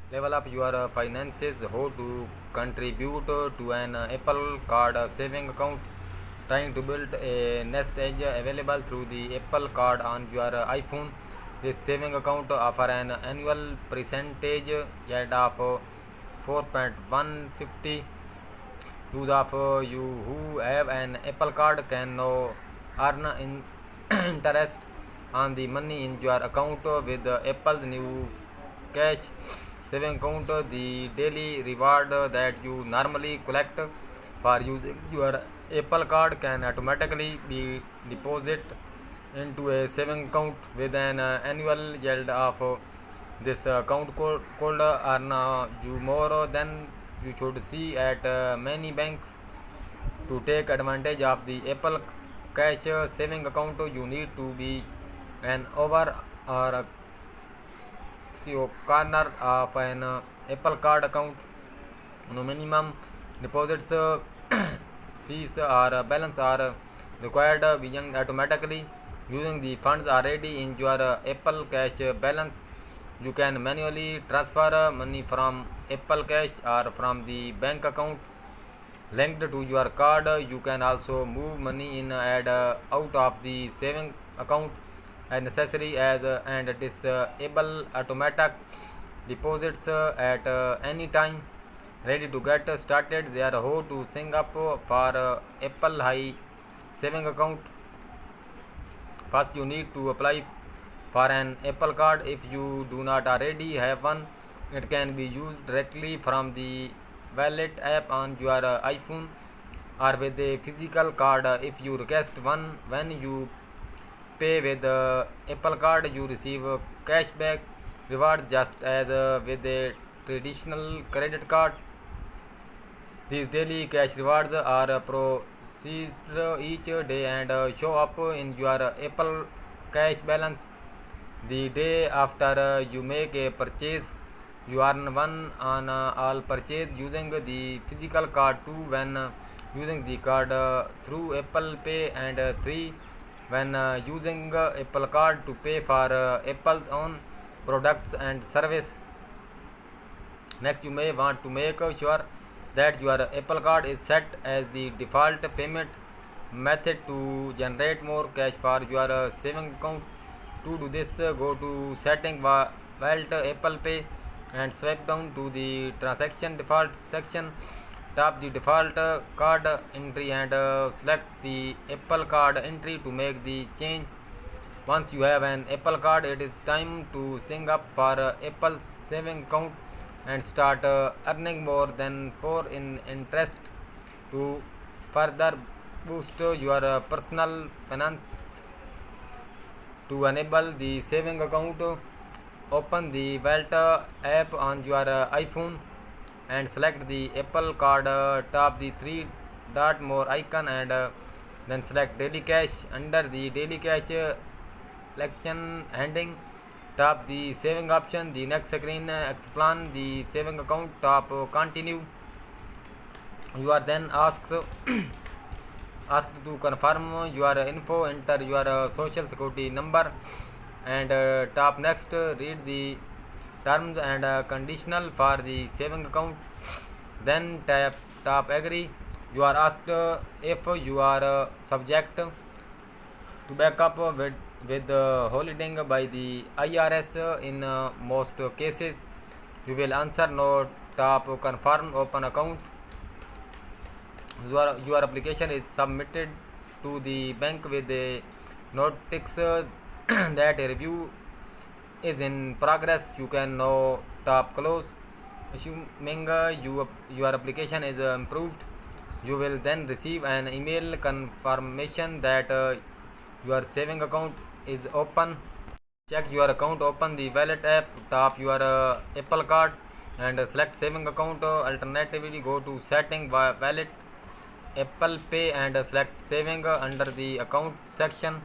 Level up your finances. How to contribute to an Apple Card saving account. Trying to build a nest egg available through the Apple Card on your iPhone. This saving account offer an annual percentage yield of 4.150. Those of you who have an Apple Card can now earn interest on the money in your account with Apple's new cash saving account. The daily reward that you normally collect for using your Apple Card can automatically be deposited into a saving account with an annual yield of this account could earn you more than you should see at many banks. To take advantage of the Apple Cash saving account, you need to be an over or a corner of an Apple Card account. No minimum deposits fees or balance are required beyond automatically using the funds already in your Apple Cash balance. You can manually transfer money from Apple Cash or from the bank account linked to your card. You can also move money in and out of the saving account as necessary as and disable automatic deposits at any time. Ready to get started? They are how to sign up for Apple High saving account. First, you need to apply for an Apple Card. If you do not already have one, it can be used directly from the Wallet app on your iPhone or with a physical card. If you request one, when you pay with Apple Card, you receive cashback reward just as with a traditional credit card. These daily cash rewards are processed each day and show up in your Apple Cash balance. The day after you make a purchase, you earn one on all purchase using the physical card, two when using the card through Apple Pay, and three when using Apple Card to pay for Apple's own products and service. Next, you may want to make sure that your Apple Card is set as the default payment method to generate more cash for your saving account. To do this, go to Setting, Wallet, Apple Pay, and swipe down to the Transaction Default section. Tap the default card entry and select the Apple Card entry to make the change. Once you have an Apple Card, it is time to sign up for Apple saving account and start earning more than 4 in interest. To further boost your personal finance, to enable the saving account, open the Wallet app on your iPhone and select the Apple Card. Tap the three dot more icon and then select Daily Cash. Under the Daily Cash selection heading, tap the saving option. The next screen explain the saving account. Tap continue. You are then asked to confirm your info. Enter your social security number and tap next. Read the terms and conditional for the saving account. Then tap agree. You are asked if you are subject to backup with holding by the IRS. In most cases, you will answer no. Tap confirm. Open account. Your application is submitted to the bank with a notice that a review is in progress. You can now tap close. Assuming your application is improved, you will then receive an email confirmation that your saving account is open. Check your account. Open the Wallet app. Tap your Apple Card and select saving account. Alternatively, go to Setting, Wallet, Apple Pay, and select saving under the account section.